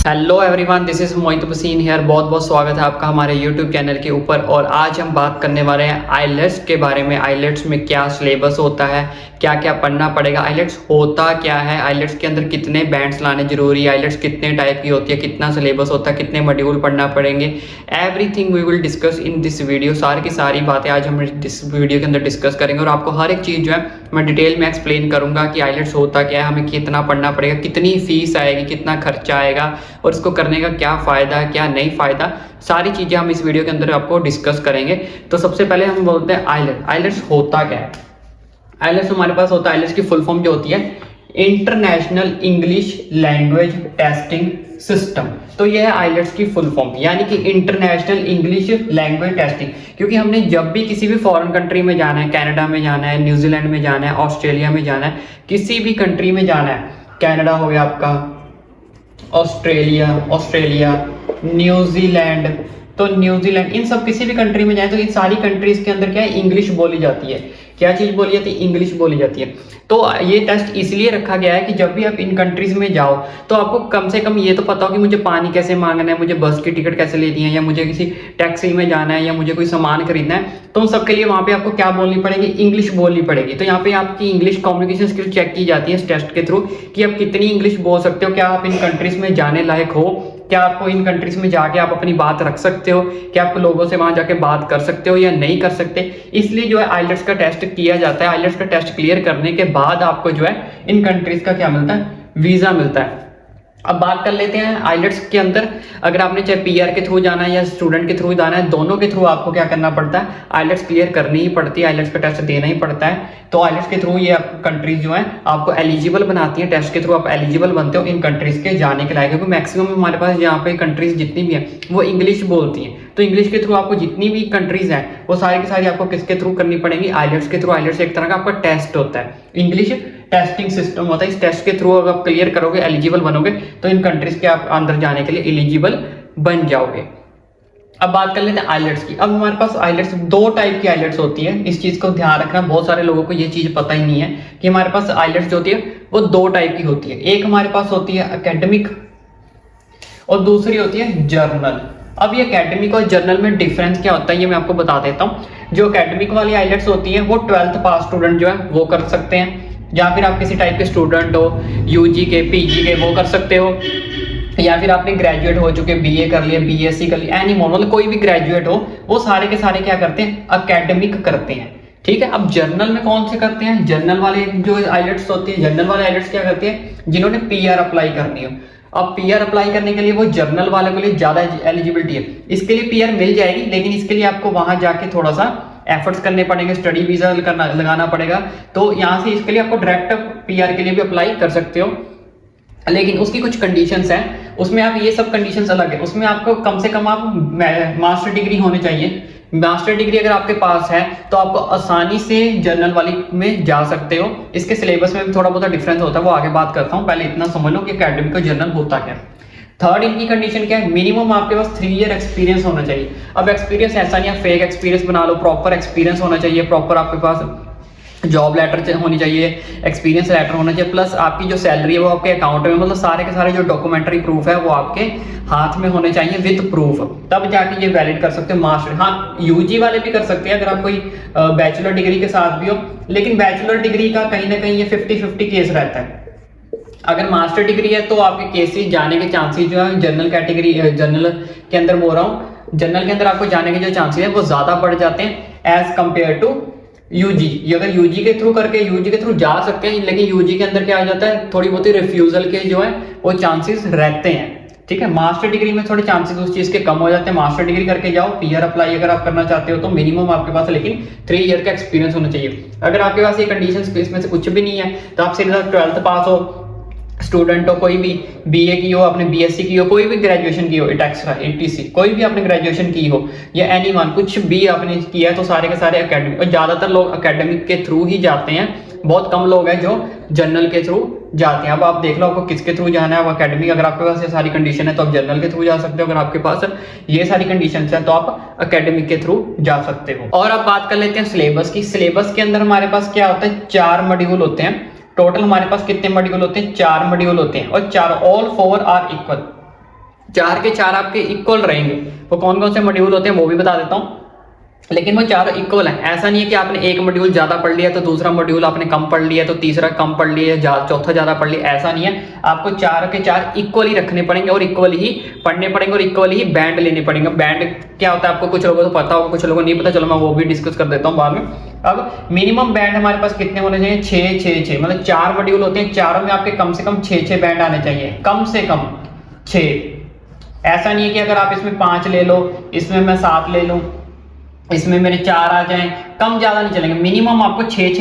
Hello everyone, this is Mohit Paseen here. बहुत बहुत स्वागत है आपका हमारे यूट्यूब चैनल के ऊपर। और आज हम बात करने वाले हैं आईलेट्स के बारे में। आईलेट्स में क्या सिलेबस होता है, क्या क्या पढ़ना पड़ेगा, आईलेट्स होता क्या है, आईलेट्स के अंदर कितने बैंड्स लाने जरूरी है, आईलेट्स कितने टाइप की होती है, कितना सिलेबस होता है, कितने मॉड्यूल पढ़ना पड़ेंगे, everything we will discuss in this video. सारी की सारी बातें आज हम इस वीडियो के अंदर डिस्कस करेंगे और आपको हर एक चीज़ जो है मैं डिटेल में एक्सप्लेन करूंगा कि आईलेट्स होता क्या है, हमें कितना पढ़ना पड़ेगा, कितनी फीस आएगी, कितना खर्चा आएगा और इसको करने का क्या फ़ायदा है, क्या नहीं फ़ायदा, सारी चीज़ें हम इस वीडियो के अंदर आपको डिस्कस करेंगे। तो सबसे पहले हम बोलते हैं आईलेट्स। आईलेट्स होता क्या है? आईलेट्स हमारे पास होता है, आईलेट्स की फुल फॉर्म जो होती है international English language testing system. तो यह है आईलेट्स की फुल फॉर्म, यानी कि इंटरनेशनल इंग्लिश लैंग्वेज टेस्टिंग। क्योंकि हमने जब भी किसी भी फॉरेन कंट्री में जाना है, कनाडा में जाना है, न्यूजीलैंड में जाना है, ऑस्ट्रेलिया में जाना है, किसी भी कंट्री में जाना है, कनाडा हो गया आपका, ऑस्ट्रेलिया, न्यूजीलैंड, तो न्यूजीलैंड, इन सब किसी भी कंट्री में जाए तो इन सारी कंट्रीज के अंदर क्या है, इंग्लिश बोली जाती है। क्या चीज़ बोली जाती है? इंग्लिश बोली जाती है। तो ये टेस्ट इसलिए रखा गया है कि जब भी आप इन कंट्रीज में जाओ तो आपको कम से कम ये तो पता हो कि मुझे पानी कैसे मांगना है, मुझे बस की टिकट कैसे लेनी है, या मुझे किसी टैक्सी में जाना है, या मुझे कोई सामान खरीदना है, तो उन सबके लिए वहाँ पे आपको क्या बोलनी पड़ेगी? इंग्लिश बोलनी पड़ेगी। तो यहाँ पे आपकी इंग्लिश कम्युनिकेशन स्किल चेक की जाती है इस टेस्ट के थ्रू कि आप कितनी इंग्लिश बोल सकते हो, क्या आप इन कंट्रीज में जाने लायक हो, क्या आपको इन कंट्रीज में जाके आप अपनी बात रख सकते हो, क्या आप लोगों से वहां जाके बात कर सकते हो या नहीं कर सकते। इसलिए जो है आईलेट्स का टेस्ट किया जाता है। आईलेट्स का टेस्ट क्लियर करने के बाद आपको जो है इन कंट्रीज का क्या मिलता है? वीजा मिलता है। अब बात कर लेते हैं आईलेट्स के अंदर, अगर आपने चाहे पीआर के थ्रू जाना है या स्टूडेंट के थ्रू जाना है, दोनों के थ्रू आपको क्या करना पड़ता है? आईलेट्स क्लियर करनी ही पड़ती है, आईलेट्स का टेस्ट देना ही पड़ता है। तो आईलेट्स के थ्रू ये कंट्रीज जो है आपको एलिजिबल बनाती है, टेस्ट के थ्रू आप एलिजिबल बनते हो इन कंट्रीज के जाने के लायक। क्योंकि मैक्सिमम हमारे पास यहाँ पे कंट्रीज जितनी भी है वो इंग्लिश बोलती हैं, तो इंग्लिश के थ्रू आपको जितनी भी कंट्रीज हैं वो सारी की सारी आपको किसके थ्रू करनी पड़ेगी? आईलेट्स के थ्रू। आईलेट्स एक तरह का आपका टेस्ट होता है, इंग्लिश टेस्टिंग सिस्टम होता है। इस टेस्ट के थ्रू अगर आप क्लियर करोगे, एलिजिबल बनोगे, तो इन कंट्रीज के आप अंदर जाने के लिए एलिजिबल बन जाओगे। अब बात कर लेते हैं आईलेट्स की। अब हमारे पास आईलेट्स दो टाइप की आईलेट्स होती है, इस चीज को ध्यान रखना। बहुत सारे लोगों को ये चीज पता ही नहीं है कि हमारे पास आईलेट्स जो होती है वो दो टाइप की होती है। एक हमारे पास होती है एकेडमिक और दूसरी होती है जर्नल। अब ये एकेडमिक और जर्नल में डिफरेंस क्या होता है ये मैं आपको बता देता हूँ। जो एकेडमिक वाली आईलेट्स होती है वो 12th पास स्टूडेंट जो है वो कर सकते हैं, या फिर आप किसी टाइप के स्टूडेंट हो, यूजी के, पीजी के, वो कर सकते हो, या फिर आपने ग्रेजुएट हो चुके, बीए कर लिया, बीएससी कर लिया, एनी मोड, मतलब कोई भी ग्रेजुएट हो, वो सारे के सारे क्या करते हैं? एकेडमिक करते हैं। ठीक है। अब जर्नल में कौन से करते हैं? जर्नल वाले जो आईलेट्स होती है, जर्नल वाले आईलेट्स क्या करते हैं? जिन्होंने पीआर अप्लाई करनी हो। अब पीआर अप्लाई करने के लिए वो जर्नल वाले के लिए ज्यादा एलिजिबिलिटी है, इसके लिए पीआर मिल जाएगी, लेकिन इसके लिए आपको वहां जाके थोड़ा सा एफर्ट्स करने पड़ेंगे, स्टडी वीजा लगाना पड़ेगा। तो यहाँ से इसके लिए आपको डायरेक्ट पीआर के लिए भी अप्लाई कर सकते हो, लेकिन उसकी कुछ कंडीशंस हैं, उसमें आप ये सब कंडीशंस अलग है। उसमें आपको कम से कम आप मास्टर डिग्री होनी चाहिए। मास्टर डिग्री अगर आपके पास है तो आपको आसानी से जर्नल वाली में जा सकते हो। इसके सिलेबस में भी थोड़ा बहुत डिफरेंस होता है, वो आगे बात करता हूँ। पहले इतना समझ लो कि एकेडमिक और जर्नल होता क्या है। थर्ड इनकी कंडीशन क्या है? मिनिमम आपके पास 3 ईयर एक्सपीरियंस होना चाहिए। अब एक्सपीरियंस ऐसा नहीं है फेक एक्सपीरियंस बना लो, प्रॉपर एक्सपीरियंस होना चाहिए, प्रॉपर आपके पास जॉब लेटर होनी चाहिए, एक्सपीरियंस लेटर होना चाहिए, प्लस आपकी जो सैलरी है वो आपके अकाउंट में, मतलब सारे के सारे जो डॉक्यूमेंट्री प्रूफ है वो आपके हाथ में होने चाहिए विद प्रूफ, तब जाके ये वैलिड कर सकते हो मास्टर। हाँ, यूजी वाले भी कर सकते हैं अगर आप कोई बैचलर डिग्री के साथ भी हो, लेकिन बैचलर डिग्री का कहीं ना कहीं ये 50-50 केस रहता है। अगर मास्टर डिग्री है तो आपके केसेस जाने के चांसेस जो है जनरल कैटेगरी, जर्नल के अंदर बोल रहा हूँ, जनरल के अंदर आपको जाने के जो चांसेस है वो ज्यादा बढ़ जाते हैं एज कंपेयर टू यूजी। अगर यूजी के थ्रू करके यूजी के थ्रू जा सकते हैं, लेकिन यूजी के अंदर क्या आ जाता है? थोड़ी बहुत रिफ्यूजल के जो है वो चांसेस रहते हैं। ठीक है। मास्टर डिग्री में थोड़े चांसेस उस चीज के कम हो जाते हैं। मास्टर डिग्री करके जाओ, पीआर अप्लाई अगर आप करना चाहते हो तो मिनिमम आपके पास लेकिन 3 ईयर का एक्सपीरियंस होना चाहिए। अगर आपके पास ये कंडीशन इसमें से कुछ भी नहीं है तो आप सीधा 12th पास हो, स्टूडेंट हो, कोई भी बीए की हो, आपने बीएससी की हो, कोई भी ग्रेजुएशन की हो, एक्स्ट्रा एटीसी कोई भी आपने ग्रेजुएशन की हो, या एनी वन कुछ भी आपने किया है, तो सारे के सारे एकेडमिक, और ज्यादातर लोग एकेडमिक के थ्रू ही जाते हैं। बहुत कम लोग हैं जो जर्नल के थ्रू जाते हैं। अब आप देख लो आपको किसके थ्रू जाना है। एकेडमिक अगर आपके पास ये सारी कंडीशन है तो आप जर्नल के थ्रू जा सकते हो, अगर आपके पास ये सारी कंडीशन है तो आप एकेडमिक के थ्रू जा सकते हो। और अब बात कर लेते हैं सिलेबस की। सिलेबस के अंदर हमारे पास क्या होता है? 4 मॉड्यूल होते हैं। टोटल हमारे पास कितने मॉड्यूल होते हैं? 4 मॉड्यूल होते हैं, और 4 ऑल 4 आर इक्वल। 4 के 4 आपके इक्वल रहेंगे। वो कौन कौन से मॉड्यूल होते हैं वो भी बता देता हूँ, लेकिन वो चारों इक्वल हैं। ऐसा नहीं है कि आपने एक मॉड्यूल ज्यादा पढ़ लिया तो दूसरा मॉड्यूल आपने कम पढ़ लिया तो तीसरा कम पढ़ लिया, चौथा ज्यादा पढ़ लिया, ऐसा नहीं है। आपको 4 के 4 इक्वल ही रखने पड़ेंगे और इक्वल ही पढ़ने पड़ेंगे और इक्वल ही बैंड लेने पड़ेंगे। बैंड क्या होता है आपको कुछ लोगों को पता होगा, कुछ लोगों को नहीं पता, चलो मैं वो भी डिस्कस कर देता हूँ बाद में। अब मिनिमम बैंड हमारे पास कितने होने चाहिए? 6 मतलब 4 मॉड्यूल होते हैं, चारों में आपके कम से कम 6 बैंड आने चाहिए, कम से कम 6। ऐसा नहीं है कि अगर आप इसमें 5 ले लो, इसमें मैं 7 ले लूं, इसमें मेरे 4 आ जाएं, कम ज्यादा नहीं चलेंगे। मिनिमम आपको 6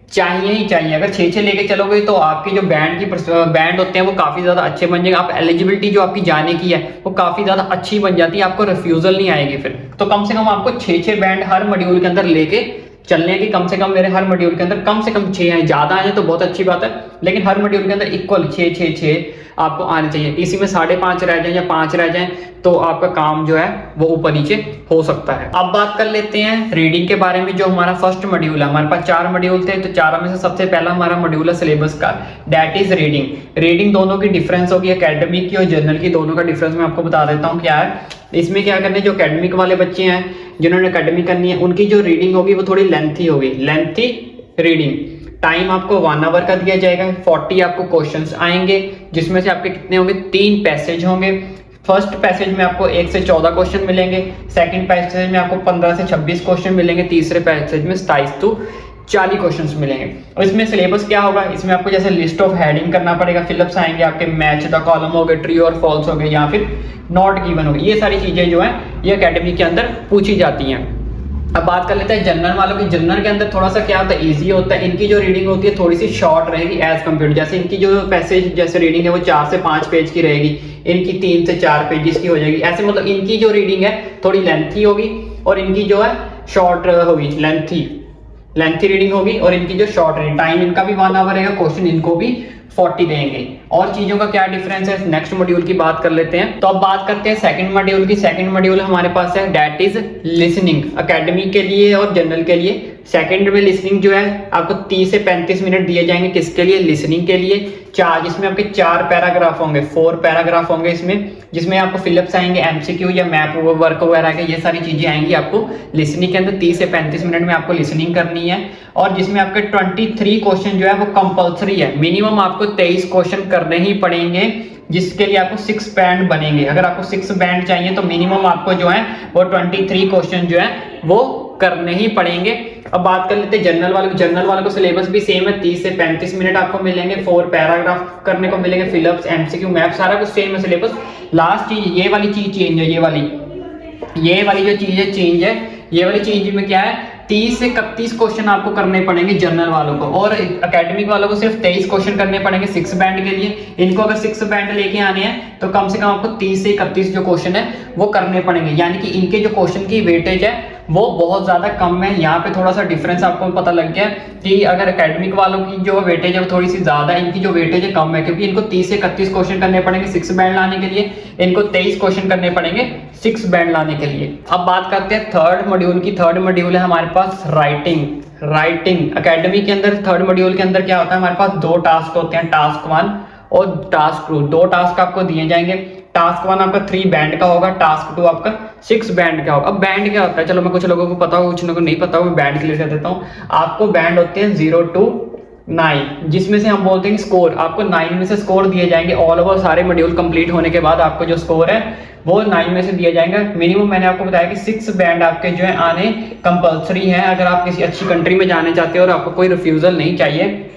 चाहिए ही चाहिए। अगर 6 लेके चलोगे तो आपके जो बैंड होते हैं वो काफी ज्यादा अच्छे बन जाएंगे। आप एलिजिबिलिटी जो आपकी जाने की है वो काफी ज्यादा अच्छी बन जाती है, आपको रिफ्यूजल नहीं आएगी फिर। तो कम से कम आपको 6 बैंड हर मॉड्यूल के अंदर लेके चलने की, कम से कम मेरे हर मॉड्यूल के अंदर कम से कम 6 आए, ज्यादा आए तो बहुत अच्छी बात है, लेकिन हर मॉड्यूल के अंदर इक्वल 6 आपको आने चाहिए। इसी में 5.5 रह जाए या 5 रह जाए तो आपका काम जो है वो ऊपर नीचे हो सकता है। अब बात कर लेते हैं रीडिंग के बारे में। जो हमारा फर्स्ट मॉड्यूल है, हमारे पास 4 मॉड्यूल थे, तो चारों में से सबसे पहला हमारा मॉड्यूल है सिलेबस का, दैट इज रीडिंग। रीडिंग दोनों की डिफरेंस होगी, एकेडमिक की और जनरल की, दोनों का डिफरेंस मैं आपको बता देता हूँ क्या है। इसमें क्या करना है, जो एकेडमिक वाले बच्चे हैं जिन्होंने एकेडमिक करनी है, उनकी जो रीडिंग होगी वो थोड़ी लेंथी होगी, लेंथी रीडिंग। टाइम आपको 1 आवर का दिया जाएगा, 40 आपको क्वेश्चंस आएंगे, जिसमें से आपके कितने होंगे? 3 पैसेज होंगे। फर्स्ट पैसेज में आपको 1 से 14 क्वेश्चन मिलेंगे, सेकंड पैसेज में आपको 15 से 26 क्वेश्चन मिलेंगे, तीसरे पैसेज में 27 to 40 क्वेश्चंस मिलेंगे। और इसमें सिलेबस क्या होगा, इसमें आपको जैसे लिस्ट ऑफ हेडिंग करना पड़ेगा, फिलअप्स आएंगे आपके, मैच द कॉलम हो गए, ट्रू और फॉल्स हो गए, या फिर नॉट गिवन हो गए। ये सारी चीजें जो है ये एकेडमी के अंदर पूछी जाती हैं। अब बात कर लेते हैं जनरल वालों की। जनरल के अंदर थोड़ा सा क्या होता है, इजी होता है। इनकी जो रीडिंग होती है थोड़ी सी शॉर्ट रहेगी एज कम्पेयर, जैसे इनकी जो पैसेज जैसे रीडिंग है वो 4 से 5 पेज की रहेगी, इनकी 3 से 4 पेजेस की हो जाएगी। ऐसे मतलब इनकी जो रीडिंग है थोड़ी लेंथी होगी और इनकी जो है शॉर्ट होगी, लेंथी रीडिंग होगी, और इनकी जो शॉर्ट रीडिंग, टाइम इनका भी 1 आवर रहेगा, क्वेश्चन इनको भी 40 देंगे। और चीजों का क्या डिफरेंस है, नेक्स्ट मॉड्यूल की बात कर लेते हैं। तो अब बात करते हैं सेकंड मॉड्यूल की। सेकंड मॉड्यूल हमारे पास है दैट इज लिसनिंग, एकेडमी के लिए और जनरल के लिए। सेकंड में लिसनिंग जो है आपको 30 से 35 मिनट दिए जाएंगे, किसके लिए? लिसनिंग के लिए। जिसमें आपके 4 पैराग्राफ होंगे, 4 पैराग्राफ होंगे इसमें, जिसमें आपको फिलअप्स आएंगे, एमसीक्यू या मैप वर्क वगैरह के, ये सारी चीजें आएंगी आपको लिसनिंग के अंदर। 30 से 35 मिनट में आपको लिसनिंग करनी है, और जिसमें आपके 23 क्वेश्चन जो है वो कंपल्सरी है। मिनिमम आपको 23 क्वेश्चन करने ही पड़ेंगे, जिसके लिए आपको 6 बैंड बनेंगे। अगर आपको 6 बैंड चाहिए तो मिनिमम आपको जो है वो 23 क्वेश्चन जो है वो करने ही पड़ेंगे। अब बात कर लेते हैं जनरल वालों की। जनरल वालों को सिलेबस भी सेम है, 30 से 35 मिनट आपको मिलेंगे, 4 पैराग्राफ करने को मिलेंगे, फिलअप्स, एमसीक्यू, मैप, सारा कुछ सेम है सिलेबस। लास्ट चीज, ये वाली चीज चेंज है, ये वाली जो चीज है चेंज है। ये वाली चीज में क्या है, 30 से 31 क्वेश्चन आपको करने पड़ेंगे जनरल वालों को, और एकेडमिक वालों को सिर्फ 23 क्वेश्चन करने पड़ेंगे 6 बैंड के लिए। इनको अगर 6 बैंड लेके आने हैं तो कम से कम आपको 30 से 31 जो क्वेश्चन है वो करने पड़ेंगे, यानी कि इनके जो क्वेश्चन की वेटेज है वो बहुत ज्यादा कम है। यहाँ पे थोड़ा सा डिफरेंस आपको पता लग गया कि अगर एकेडमिक वालों की जो वेटेज है वो थोड़ी सी ज्यादा है, इनकी जो वेटेज है कम है, क्योंकि इनको 30 से 31 क्वेश्चन करने पड़ेंगे 6 बैंड लाने के लिए, इनको 23 क्वेश्चन करने पड़ेंगे 6 बैंड लाने के लिए। अब बात करते हैं थर्ड मॉड्यूल की। थर्ड मॉड्यूल है हमारे पास राइटिंग। एकेडमी के अंदर थर्ड मॉड्यूल के अंदर क्या होता है, हमारे पास 2 टास्क होते हैं, टास्क 1 और टास्क 2। 2 टास्क आपको दिए जाएंगे। टास्क 1 आपका 3 बैंड का होगा, टास्क 2 आपका 6 बैंड का होगा। अब बैंड क्या होता है, चलो मैं कुछ लोगों को पता होगा, कुछ लोगों को नहीं पता होगा, मैं बैंड क्लियर कर देता हूँ। आपको बैंड होते हैं 0 to 9, जिसमें से हम बोलते हैं स्कोर। आपको 9 में से स्कोर दिए जाएंगे ऑल ओवर सारे मॉड्यूल कंप्लीट होने के बाद। आपको जो स्कोर है वो 9 में से दिया जाएगा। मिनिमम मैंने आपको बताया कि 6 बैंड आपके जो है आने कंपल्सरी है। अगर आप किसी अच्छी कंट्री में जाने चाहते हो और आपको कोई रिफ्यूजल नहीं चाहिए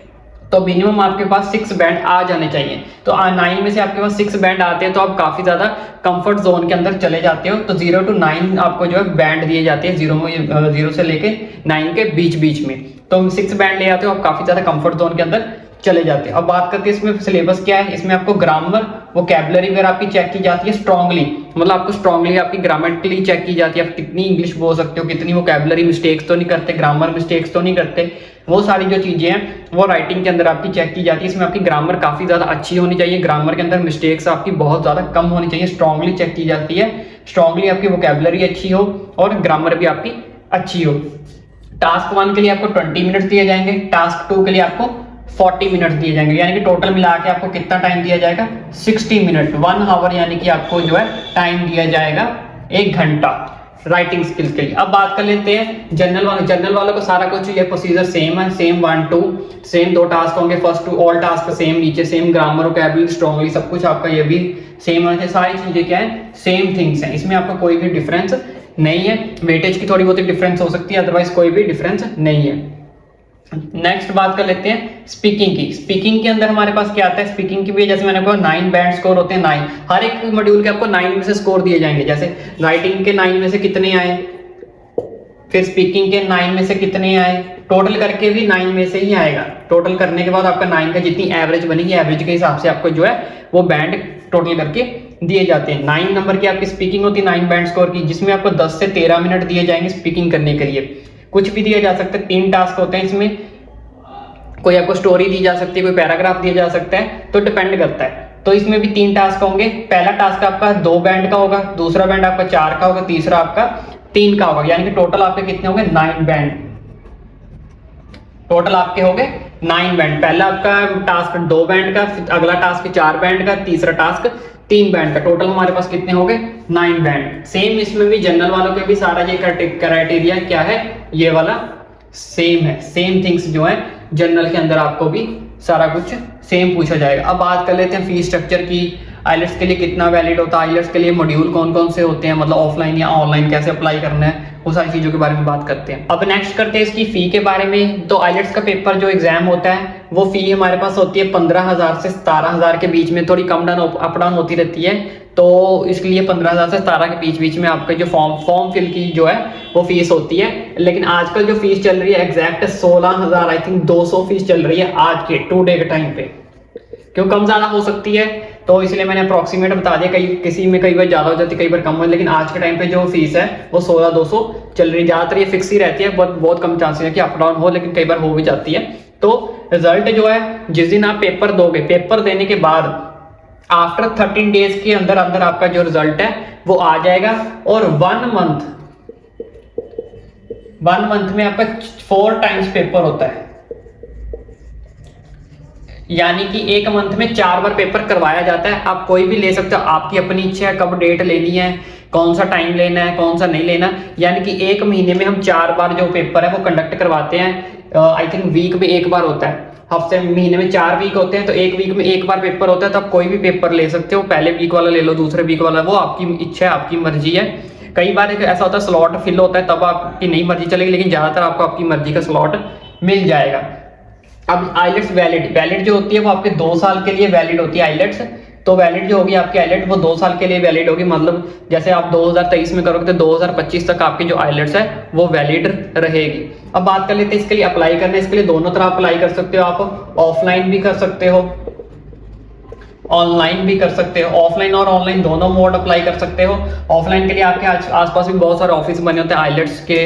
तो मिनिमम आपके पास 6 बैंड आ जाने चाहिए। तो 9 में से आपके पास 6 बैंड आते हैं तो आप काफी ज्यादा कंफर्ट जोन के अंदर चले जाते हो। तो 0 to 9 आपको जो है बैंड दिए जाते हैं, 0 से लेके 9 के बीच में। तो 6 बैंड ले आते हो, आप काफी ज्यादा कंफर्ट जोन के अंदर चले जाते हैं। अब बात करते हैं इसमें सिलेबस क्या है। इसमें आपको ग्रामर, वोकैबुलरी वगैरह आपकी चेक की जाती है स्ट्रांगली, मतलब आपको स्ट्रांगली आपकी ग्रामेटिकली चेक की जाती है, आप कितनी इंग्लिश बोल सकते हो, कितनी वोकैबुलरी मिस्टेक्स तो नहीं करते, ग्रामर मिस्टेक्स तो नहीं करते। वो सारी जो चीजें हैं वो राइटिंग के अंदर आपकी चेक की जाती है। इसमें आपकी ग्रामर काफी ज्यादा अच्छी होनी चाहिए, ग्रामर के अंदर मिस्टेक्स आपकी बहुत ज्यादा कम होनी चाहिए। स्ट्रांगली चेक की जाती है, स्ट्रांगली आपकी वोकैबुलरी अच्छी हो और ग्रामर भी आपकी अच्छी हो। टास्क 1 के लिए आपको 20 मिनट दिए जाएंगे, टास्क 2 के लिए आपको 40 मिनट दिए जाएंगे, यानी कि टोटल मिला के आपको कितना टाइम दिया जाएगा 60 मिनट, 1 आवर, यानी कि आपको जो है टाइम दिया जाएगा 1 घंटा राइटिंग स्किल्स के लिए। अब बात कर लेते हैं जनरल वालों को सारा कुछ ये प्रोसीजर सेम है, सेम 1 2 सेम 2 टास्क होंगे, फर्स्ट 2 ऑल टास्क सेम, नीचे सेम ग्रामर वोकैबुलरी स्ट्रांगली सब कुछ आपका ये भी सेम है, सारी चीजें क्या है सेम थिंग्स हैं, इसमें आपका कोई भी डिफरेंस नहीं है। वेटेज की थोड़ी बहुत डिफरेंस हो सकती है, अदरवाइज कोई भी डिफरेंस नहीं है। नेक्स्ट बात कर लेते हैं स्पीकिंग की। स्पीकिंग के अंदर हमारे पास क्या आता है, स्पीकिंग की भी जैसे मैंने कहा 9 बैंड स्कोर होते हैं, 9 हर एक मॉड्यूल के आपको 9 में से स्कोर दिए जाएंगे, जैसे राइटिंग के 9 में से कितने आए, फिर स्पीकिंग के 9 में से कितने आए, टोटल करके भी 9 में से ही आएगा। टोटल करने के बाद आपका 9 का जितनी एवरेज बनेगी, एवरेज के हिसाब से आपको जो है वो बैंड टोटल करके दिए जाते हैं। 9 नंबर की आपकी स्पीकिंग होती है 9 बैंड स्कोर की, जिसमें आपको 10 से 13 मिनट दिए जाएंगे स्पीकिंग करने के लिए। कुछ भी दिया जा सकता है, 3 टास्क होते हैं इसमें, कोई आपको स्टोरी दी जा सकती है, कोई पैराग्राफ दिया जा सकता है, तो डिपेंड करता है। तो इसमें भी 3 टास्क होंगे, पहला टास्क आपका 2 बैंड का होगा, दूसरा बैंड आपका 4 का होगा, तीसरा आपका 3 का होगा, यानी कि टोटल आपके कितने होंगे 9 बैंड, टोटल आपके हो गए 9 बैंड। पहला आपका टास्क 2 बैंड का, अगला टास्क 4 बैंड का, तीसरा टास्क 3 बैंड का, टोटल हमारे पास कितने हो गए 9 बैंड। सेम इसमें भी जनरल वालों के भी सारा ये क्राइटेरिया क्या है, ये वाला सेम है, सेम थिंग्स जो है जनरल के अंदर आपको भी सारा कुछ सेम पूछा जाएगा। अब बात कर लेते हैं फीस स्ट्रक्चर की। आइलेट्स के लिए कितना वैलिड होता है, आइलेट्स के लिए मॉड्यूल कौन कौन से होते हैं, मतलब ऑफलाइन या ऑनलाइन कैसे अप्लाई करना है, वो सारी चीज़ों के बारे में बात करते हैं। अब नेक्स्ट करते हैं इसकी फ़ी के बारे में। तो आइलेट्स का पेपर जो एग्जाम होता है वो फ़ी हमारे पास होती है 15,000 से 17,000 के बीच में, थोड़ी कम डाउन अप डाउन होती रहती है। तो इसके लिए 15,000 से 17 के बीच में आपका जो फॉर्म फिल की जो है वो फीस होती है। लेकिन आजकल जो फीस चल रही है एग्जैक्ट 16,000 आई थिंक 200 फीस चल रही है आज के टुडे के टाइम पे। क्यों कम ज़्यादा हो सकती है, तो इसलिए मैंने अप्रॉक्सीमेट बता दिया, किसी में कई बार ज़्यादा हो जाती है, कई बार कम हो, लेकिन आज के टाइम पे जो फीस है वो 16,200 चल रही है। ज़्यादातर ये फिक्स ही रहती है, बहुत कम चांसेस है कि अप डाउन हो, लेकिन कई बार हो भी जाती है। तो रिजल्ट जो है जिस दिन आप पेपर दोगे, पेपर देने के बाद आफ्टर 13 डेज के अंदर अंदर आपका जो रिजल्ट है वो आ जाएगा। और 1 मंथ में आपका 4 टाइम्स पेपर होता है, यानी कि 1 मंथ में 4 बार पेपर करवाया जाता है। आप कोई भी ले सकते हो, आपकी अपनी इच्छा है कब डेट लेनी है, कौन सा टाइम लेना है, कौन सा नहीं लेना। यानी कि 1 महीने में हम 4 बार जो पेपर है वो कंडक्ट करवाते हैं। आई थिंक वीक में 1 बार होता है, हफ्ते महीने में 4 वीक होते हैं, तो 1 वीक में 1 बार पेपर होता है। तो आप कोई भी पेपर ले सकते हो, पहले वीक वाला ले लो, दूसरे वीक वाला, वो आपकी इच्छा है, आपकी मर्जी है। कई बार ऐसा होता है स्लॉट फिल होता है, तब आपकी नई मर्जी चलेगी, लेकिन ज्यादातर आपको आपकी मर्जी का स्लॉट मिल जाएगा। अब आइलेट्स वैलिड जो होती है वो आपके 2 साल के लिए वैलिड होती है आइलेट्स। तो वैलिड जो होगी आपकी आइलेट वो 2 साल के लिए वैलिड होगी, मतलब जैसे आप 2023 में करोगे तो 2025 तक आपकी जो आइलेट्स है वो वैलिड रहेगी। अब बात कर लेते हैं इसके लिए अप्लाई करने। इसके लिए दोनों तरह अप्लाई कर सकते हो, आप ऑफलाइन भी कर सकते हो, ऑनलाइन भी कर सकते हो। ऑफलाइन और ऑनलाइन दोनों मोड अप्लाई कर सकते हो। ऑफलाइन के लिए आपके आसपास भी बहुत सारे ऑफिस बने होते हैं आइलेट्स के,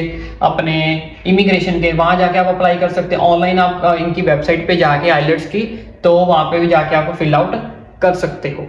अपने इमिग्रेशन के, वहां जाके आप अप्लाई कर सकते हैं। ऑनलाइन आप इनकी वेबसाइट पे जाके आइलेट्स की, तो वहां पे भी जाके आपको फिल आउट कर सकते हो।